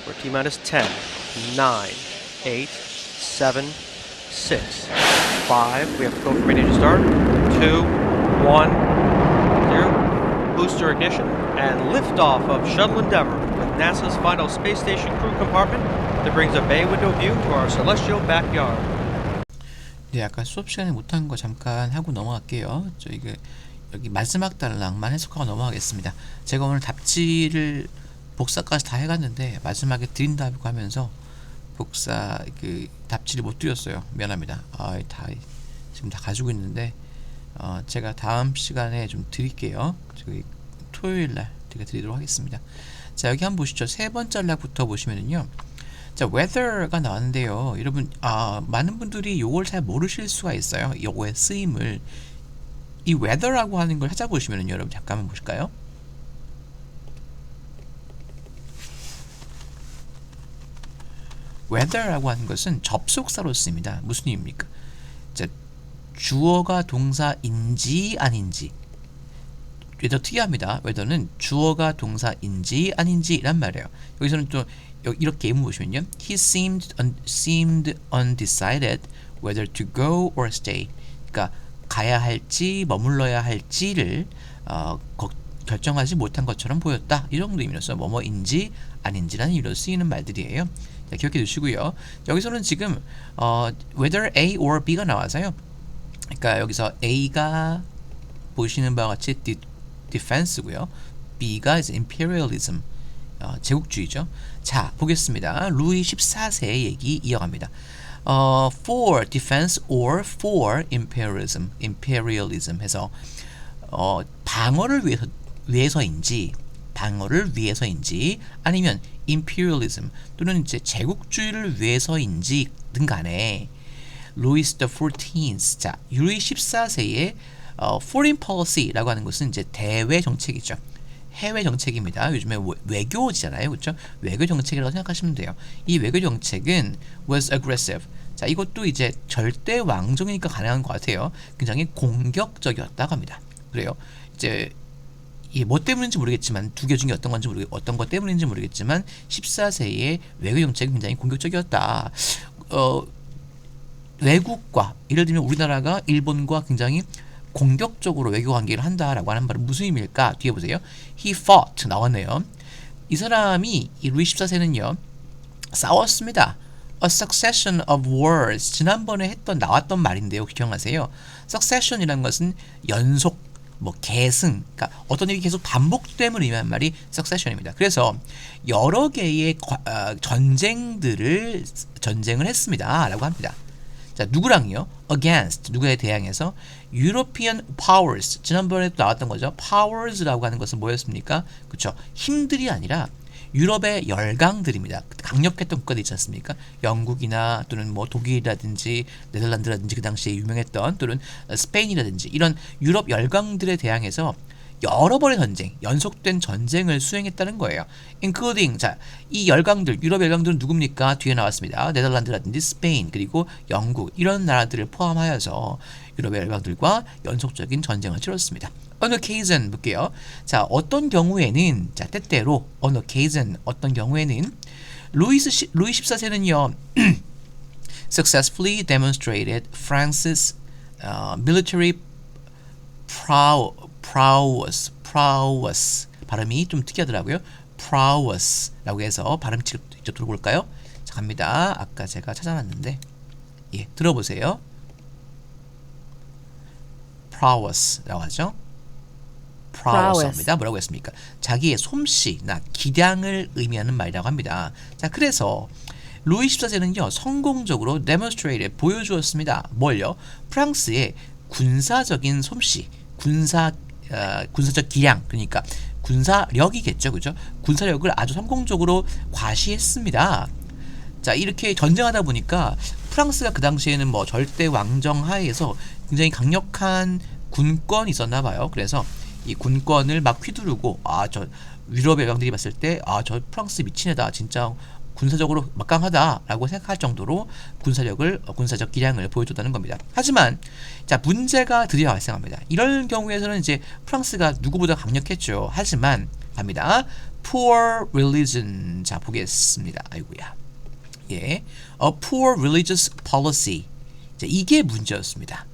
We're T-minus 10, 9, 8, 7, 6, 5. We have to go from ready to start. 2, 1, 0. Booster ignition and liftoff of Shuttle Endeavour with NASA's final space station crew compartment that brings a bay window view to our celestial backyard. 네, 아까 수업 시간에 못한 거 잠깐 하고 넘어갈게요. 저희 여기 마지막 단락만 해석하고 넘어가겠습니다. 제가 오늘 답지를 복사까지 다 해갔는데 마지막에 드린 답이고 하면서 복사 답지를 못 드렸어요. 미안합니다. 지금 다 가지고 있는데 제가 다음 시간에 좀 드릴게요. 저기 토요일날 제가 드리도록 하겠습니다. 자, 여기 한번 보시죠. 세 번째 단락부터 보시면은요. 자, weather가 나왔는데요. 여러분, 많은 분들이 요걸 잘 모르실 수가 있어요. 요거의 쓰임을. 이 weather라고 하는 걸 찾아보시면은요. 여러분, 잠깐만 보실까요? weather라고 하는 것은 접속사로 쓰입니다. 무슨 의미입니까? 자, 주어가 동사인지 아닌지. weather 특이합니다. weather는 주어가 동사인지 아닌지 란 말이에요. 여기서는 또 이렇게 예문 보시면요. He seemed undecided whether to go or stay. 그러니까 가야 할지 머물러야 할지를 결정하지 못한 것처럼 보였다. 이 정도 의미로서 뭐뭐인지 아닌지라는 의미로 쓰이는 말들이에요. 자, 기억해 두시고요. 여기서는 지금 whether A or B가 나와서요. 그러니까 여기서 A가 보시는 바와 같이 defense고요. B가 이제 imperialism, 제국주의죠. 자, 보겠습니다. 루이 14세의 얘기 이어갑니다. For defense or for imperialism 해서 방어를 위해서인지 아니면 imperialism 또는 이제 제국주의를 위해서인지든 간에 루이스 the 14th, 자, 루이 14세의 foreign policy라고 하는 것은 이제 대외 정책이죠. 해외 정책입니다. 요즘에 외교지잖아요. 그렇죠? 외교 정책이라고 생각하시면 돼요. 이 외교 정책은 was aggressive. 자, 이것도 이제 절대 왕정이니까 가능한 것 같아요. 굉장히 공격적이었다고 합니다. 그래요. 이제 뭐 때문인지 모르겠지만 두 개 중에 어떤 것 때문인지 모르겠지만 14세의 외교 정책은 굉장히 공격적이었다. 외국과 예를 들면 우리나라가 일본과 굉장히 공격적으로 외교 관계를 한다라고 하는 말은 무슨 의미일까? 뒤에 보세요. He fought 나왔네요. 이 사람이 이 루이 14세는요 싸웠습니다. A succession of wars. 지난번에 나왔던 말인데요. 기억나세요? succession이라는 것은 연속, 계승, 그러니까 어떤 일이 계속 반복됨을 의미하는 말이 succession입니다. 그래서 여러 개의 전쟁을 했습니다라고 합니다. 자, 누구랑요? against, 누구에 대항해서 European powers, 지난번에도 나왔던 거죠. powers라고 하는 것은 뭐였습니까? 그렇죠. 힘들이 아니라 유럽의 열강들입니다. 강력했던 국가들 있지 않습니까? 영국이나 또는 독일이라든지 네덜란드라든지 그 당시에 유명했던 또는 스페인이라든지 이런 유럽 열강들에 대항해서 여러 번의 전쟁, 연속된 전쟁을 수행했다는 거예요. including, 자, 이 열강들, 유럽 열강들은 누굽니까? 뒤에 나왔습니다. 네덜란드라든지 스페인, 그리고 영국, 이런 나라들을 포함하여서 유럽의 열강들과 연속적인 전쟁을 치렀습니다. on occasion 볼게요. 자, 어떤 경우에는, 자, 때때로 on occasion, 어떤 경우에는 루이 14세는요 successfully demonstrated France's military prowess, 발음이 좀 특이하더라고요. prowess라고 해서 발음 직접 들어볼까요? 자, 갑니다. 아까 제가 찾아놨는데, 예, 들어보세요. prowess라고 하죠. prowess입니다. 뭐라고 했습니까? 자기의 솜씨나 기량을 의미하는 말이라고 합니다. 자, 그래서 루이 14세는요 성공적으로 demonstrated, 보여주었습니다. 뭘요? 프랑스의 군사적인 솜씨, 군사적 기량, 그러니까 군사력이겠죠, 그죠? 군사력을 아주 성공적으로 과시했습니다. 자, 이렇게 전쟁하다 보니까 프랑스가 그 당시에는 절대 왕정 하에서 굉장히 강력한 군권이 있었나 봐요. 그래서 이 군권을 막 휘두르고, 저 유럽의 열강들이 봤을 때, 저 프랑스 미친 애다, 진짜 군사적으로 막강하다라고 생각할 정도로 군사적 기량을 보여줬다는 겁니다. 하지만 자, 문제가 드디어 발생합니다. 이럴 경우에서는 이제 프랑스가 누구보다 강력했죠. 하지만 갑니다. poor religion. 자, 보겠습니다. 아이고야. 예. A poor religious policy. 자, 이게 문제였습니다.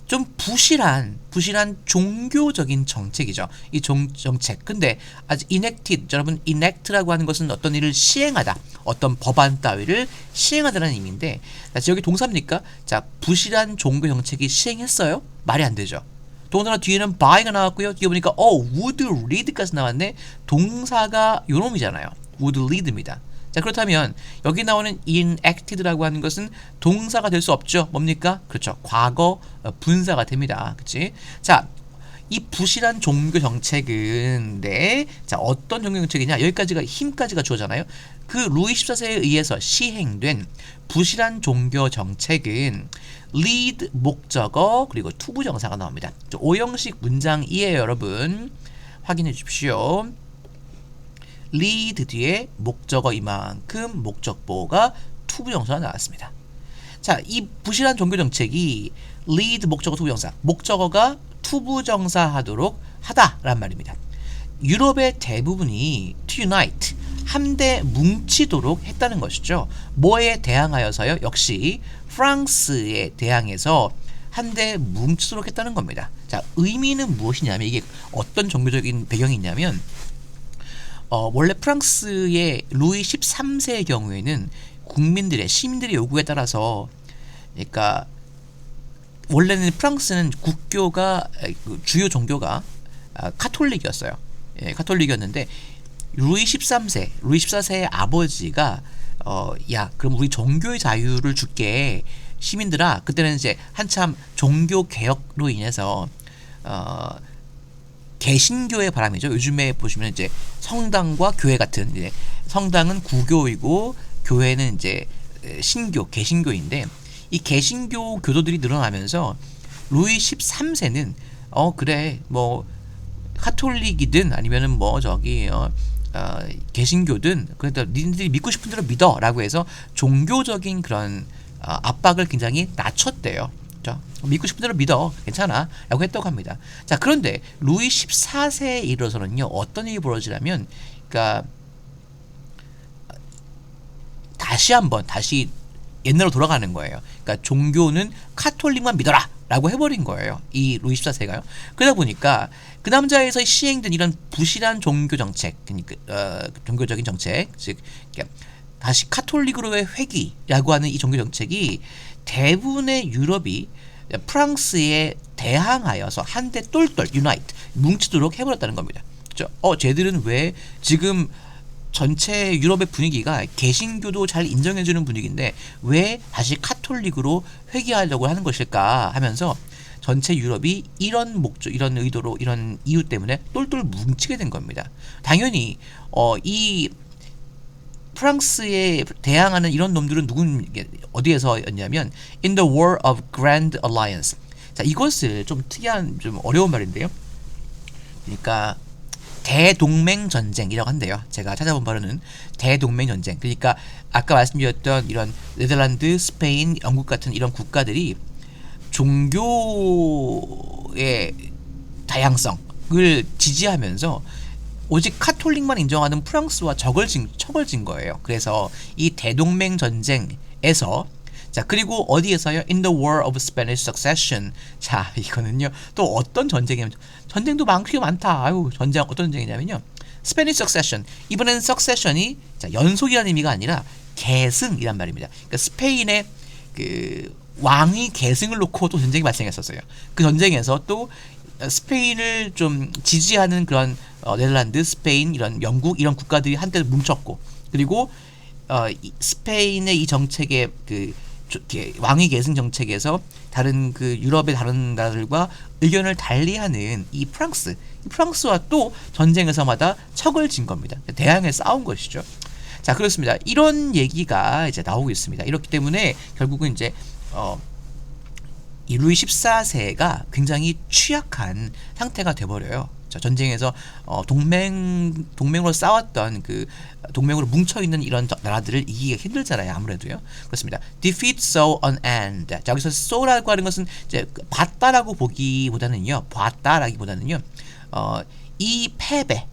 좀 부실한 종교적인 정책이죠. 이 정책. 근데 아직 enacted, 여러분 enact라고 하는 것은 어떤 일을 시행하다, 어떤 법안 따위를 시행하다는 의미인데, 자, 여기 동사입니까? 자, 부실한 종교 정책이 시행했어요? 말이 안 되죠. 동사 뒤에는 by가 나왔고요. 뒤에 보니까 would lead까지 나왔네. 동사가 요 놈이잖아요. would lead입니다. 자, 그렇다면 여기 나오는 enacted라고 하는 것은 동사가 될 수 없죠. 뭡니까? 그렇죠. 과거 분사가 됩니다. 그치? 자, 이 부실한 종교 정책은 자, 어떤 종교 정책이냐? 여기까지가 힘까지가 주어잖아요. 그 루이 14세에 의해서 시행된 부실한 종교 정책은 lead 목적어 그리고 투부정사가 나옵니다. 5형식 문장이에요, 여러분. 확인해 주십시오. lead 뒤에 목적어 이만큼 목적보가 투부정사가 나왔습니다. 자, 이 부실한 종교 정책이 lead 목적어 투부정사, 목적어가 투부정사 하도록 하다란 말입니다. 유럽의 대부분이 to unite, 함대 뭉치도록 했다는 것이죠. 뭐에 대항하여서요? 역시 프랑스에 대항해서 한데 뭉치도록 했다는 겁니다. 자, 의미는 무엇이냐면, 이게 어떤 종교적인 배경이 있냐면, 원래 프랑스의 루이 13세의 경우에는 시민들의 요구에 따라서, 그러니까 원래는 프랑스는 국교가 주요 종교가 카톨릭이었어요. 예, 카톨릭이었는데 루이 14세의 아버지가 야, 그럼 우리 종교의 자유를 줄게. 시민들아, 그때는 이제 한참 종교 개혁로 인해서 개신교의 바람이죠. 요즘에 보시면 이제 성당과 교회 같은, 이제 성당은 구교이고 교회는 이제 신교, 개신교인데, 이 개신교 교도들이 늘어나면서 루이 13세는 그래, 뭐 카톨릭이든 아니면은 뭐 저기 개신교든, 그래도 니들이 믿고 싶은 대로 믿어라고 해서 종교적인 그런 압박을 굉장히 낮췄대요. 믿고 싶은 대로 믿어, 괜찮아 라고 했다고 합니다. 자, 그런데 루이 14세에 이르러서는요, 어떤 일이 벌어지냐면, 그러니까 다시 옛날로 돌아가는 거예요. 그러니까 종교는 카톨릭만 믿어라 라고 해버린 거예요, 이 루이 14세가요. 그러다 보니까 그 남자에서 시행된 이런 부실한 종교 정책, 그러니까 종교적인 정책, 즉 다시 카톨릭으로의 회귀라고 하는 이 종교 정책이 대부분의 유럽이 프랑스에 대항하여서 한데 똘똘 unite, 뭉치도록 해버렸다는 겁니다. 그렇죠? 쟤들은 왜 지금 전체 유럽의 분위기가 개신교도 잘 인정해주는 분위기인데 왜 다시 카톨릭으로 회귀하려고 하는 것일까 하면서 전체 유럽이 이런 목적, 이런 의도로, 이런 이유 때문에 똘똘 뭉치게 된 겁니다. 당연히 이 프랑스에 대항하는 이런 놈들은 어디에서였냐면 in the War of Grand Alliance. 자, 이것을 좀 특이한, 좀 어려운 말인데요. 그러니까 대동맹 전쟁이라고 한대요. 제가 찾아본 바로는 대동맹 전쟁. 그러니까 아까 말씀드렸던 이런 네덜란드, 스페인, 영국 같은 이런 국가들이 종교의 다양성을 지지하면서 오직 카톨릭만 인정하는 프랑스와 척을 진 거예요. 그래서 이 대동맹 전쟁에서, 자, 그리고 어디에서요? In the War of Spanish Succession. 자, 이거는요, 또 어떤 전쟁이냐면, 전쟁도 많다. 아유, 어떤 전쟁이냐면요, Spanish Succession. 이번에는 succession이, 자, 연속이라는 의미가 아니라 계승이란 말입니다. 그러니까 스페인의 그 왕위 계승을 놓고 또 전쟁이 발생했었어요. 그 전쟁에서 또 스페인을 좀 지지하는 그런 네덜란드, 스페인, 이런 영국 이런 국가들이 한때 뭉쳤고, 그리고 스페인의 이 정책의 그 왕위 계승 정책에서 다른 그 유럽의 다른 나라들과 의견을 달리하는 이 프랑스와 또 전쟁에서마다 척을 진 겁니다. 대항해 싸운 것이죠. 자, 그렇습니다. 이런 얘기가 이제 나오고 있습니다. 이렇기 때문에 결국은 이제 이 루이 14세가 굉장히 취약한 상태가 돼버려요. 자, 전쟁에서 동맹으로 싸웠던 그 동맹으로 뭉쳐있는 이런 나라들을 이기기가 힘들잖아요. 아무래도요. 그렇습니다. defeat so on end. 자, 여기서 so라고 하는 것은 이제 봤다라기보다는요, 이 패배,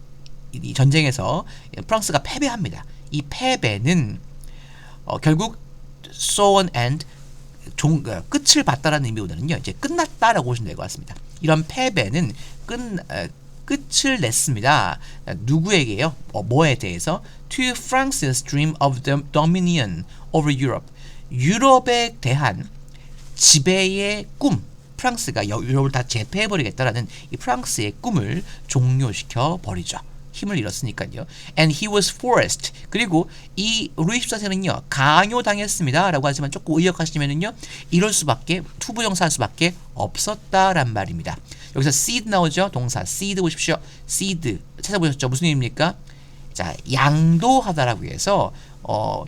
이 전쟁에서 프랑스가 패배합니다. 이 패배는 결국 saw an end, 끝을 봤다라는 의미보다는요, 이제 끝났다라고 보시면 될 것 같습니다. 이런 패배는 끝을 냈습니다. 누구에게요? 뭐에 대해서? To France's dream of dominion over Europe. 유럽에 대한 지배의 꿈. 프랑스가 유럽을 다 제패해버리겠다라는 이 프랑스의 꿈을 종료시켜 버리죠. 힘을 잃었으니까요. And he was forced. 그리고 이 루이 14세는요 강요당했습니다 라고 하지만 조금 의역하시면은요 이럴 수밖에, 투부정사할 수밖에 없었다란 말입니다. 여기서 seed 나오죠. 동사 seed 보십시오. seed 찾아보셨죠? 무슨 의미입니까? 자, 양도하다라고 해서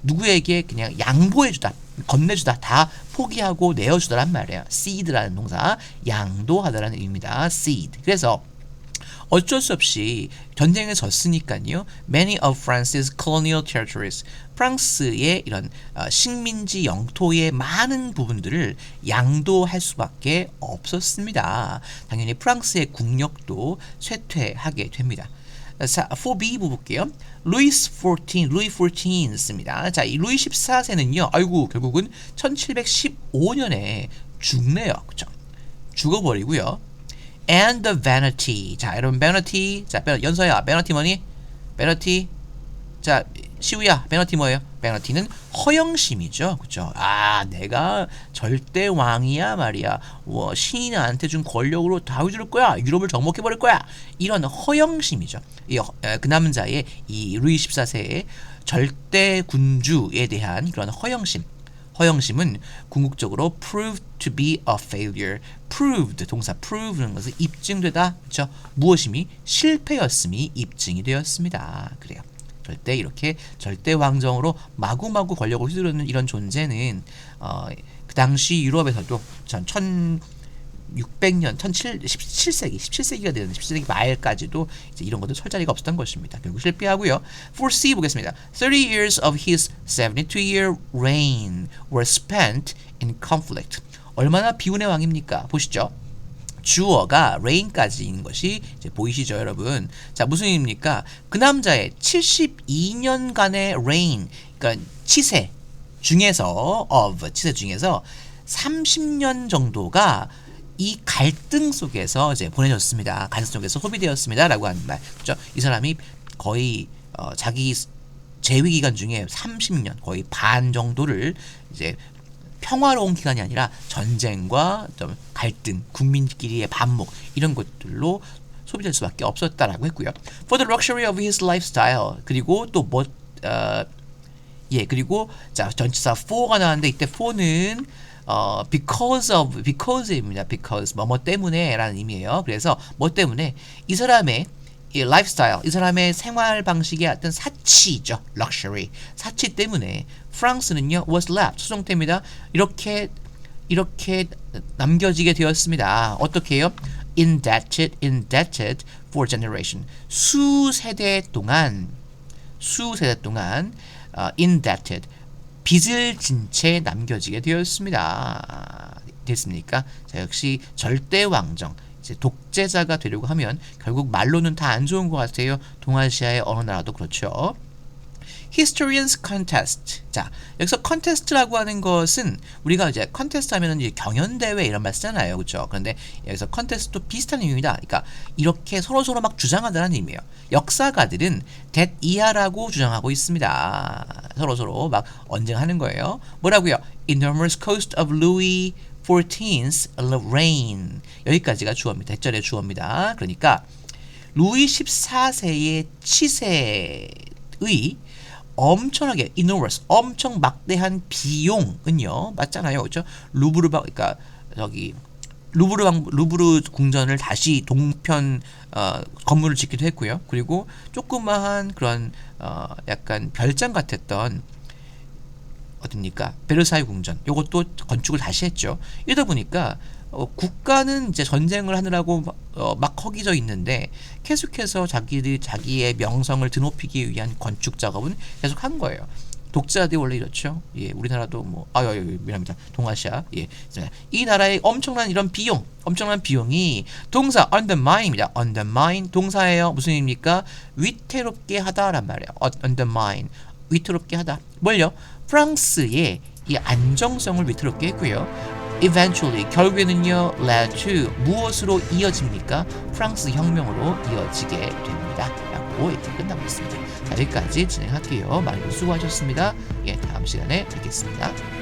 누구에게 그냥 양보해주다, 건네주다, 다 포기하고 내어주다란 말이에요. seed라는 동사, 양도하다라는 의미입니다. seed. 그래서 어쩔 수 없이 전쟁에 졌으니까요. Many of France's colonial territories, 프랑스의 이런 식민지 영토의 많은 부분들을 양도할 수밖에 없었습니다. 당연히 프랑스의 국력도 쇠퇴하게 됩니다. 자, 4B 볼게요. 루이 14 씁니다. 자, 이 루이 14세는요. 아이고, 결국은 1715년에 죽네요. 그렇죠? 죽어버리고요. And the vanity. 자, 여러분 vanity. 자, 연서야. vanity 뭐니? vanity. 자, 시우야. vanity 뭐예요? vanity는 허영심이죠. 그렇죠? 아, 내가 절대 왕이야 말이야. 신이 나한테 준 권력으로 다 휘두를 거야. 유럽을 정복해 버릴 거야. 이런 허영심이죠. 그 남자의 이 루이 14세의 절대 군주에 대한 그런 허영심. 허영심은 궁극적으로 proved to be a failure. proved, 동사 prove는 것은 입증되다. 그렇죠? 무엇임이? 실패였음이 입증이 되었습니다. 그래요. 절대 이렇게 절대 왕정으로 마구마구 권력을 휘두르는 이런 존재는 그 당시 유럽에서도 1600년, 17세기가 되는 17세기 말까지도 이제 이런 것도 설 자리가 없었던 것입니다. 결국 실패하고요. 4C 보겠습니다. 30 years of his 72-year reign were spent in conflict. 얼마나 비운의 왕입니까? 보시죠. 주어가 reign까지인 것이 이제 보이시죠, 여러분? 자, 무슨 의미입니까? 그 남자의 72년간의 reign, 그러니까 치세 중에서 30년 정도가 이 갈등 속에서 이제 보내졌습니다. 갈등 속에서 소비되었습니다라고 하는 말. 그렇죠? 이 사람이 거의 자기 재위 기간 중에 30년, 거의 반 정도를 이제 평화로운 기간이 아니라 전쟁과 갈등, 국민끼리의 반목 이런 것들로 소비될 수밖에 없었다라고 했고요. For the luxury of his lifestyle. 그리고 또 그리고 자, 전치사 for가 나왔는데 이때 for는 because입니다. because 뭐 때문에라는 의미예요. 그래서 뭐 때문에 이 사람의 이 lifestyle, 이 사람의 생활 방식의 어떤 사치죠. luxury. 사치 때문에 프랑스는요 was left, 수동태입니다. 이렇게 남겨지게 되었습니다. 어떻게 해요? indebted for generation. 수세대 동안 indebted, 빚을 진 채 남겨지게 되었습니다. 됐습니까? 자, 역시 절대 왕정, 이제 독재자가 되려고 하면 결국 말로는 다 안 좋은 것 같아요. 동아시아의 어느 나라도 그렇죠. Historians contest. 자, 여기서 contest라고 하는 것은 우리가 이제 contest 하면은 이제 경연대회 이런 말 쓰잖아요. 그렇죠? 그런데 여기서 contest도 비슷한 의미입니다. 그러니까 이렇게 서로서로 막 주장하다는 의미예요. 역사가들은 that 이하라고 주장하고 있습니다. 서로서로 막 언쟁하는 거예요. 뭐라고요? Enormous cost of Louis XIV's reign. 여기까지가 주어입니다. 대절의 주어입니다. 그러니까 루이 14세의 치세의 엄청나게 enormous, 엄청 막대한 비용은요, 맞잖아요, 그렇죠? 그러니까 루브르 궁전을 다시 동편 건물을 짓기도 했고요. 그리고 조그마한 그런 약간 별장 같았던 어딥니까? 베르사유 궁전, 요것도 건축을 다시 했죠. 이러다 보니까 국가는 이제 전쟁을 하느라고 막 허기져 있는데 계속해서 자기의 명성을 드높이기 위한 건축 작업은 계속 한 거예요. 독자들이 원래 이렇죠. 예, 우리나라도 뭐 미안합니다. 동아시아. 예, 이 나라의 엄청난 이런 비용, 엄청난 비용이 동사 undermine입니다. undermine 동사예요. 무슨 의미입니까? 위태롭게 하다란 말이에요. undermine 위태롭게 하다. 뭘요? 프랑스의 이 안정성을 위태롭게 했고요. eventually 결국에는요 led to 무엇으로 이어집니까? 프랑스 혁명으로 이어지게 됩니다. 라고 이렇게 끝나고 있습니다. 자, 여기까지 진행할게요. 많이 수고하셨습니다. 예, 다음 시간에 뵙겠습니다.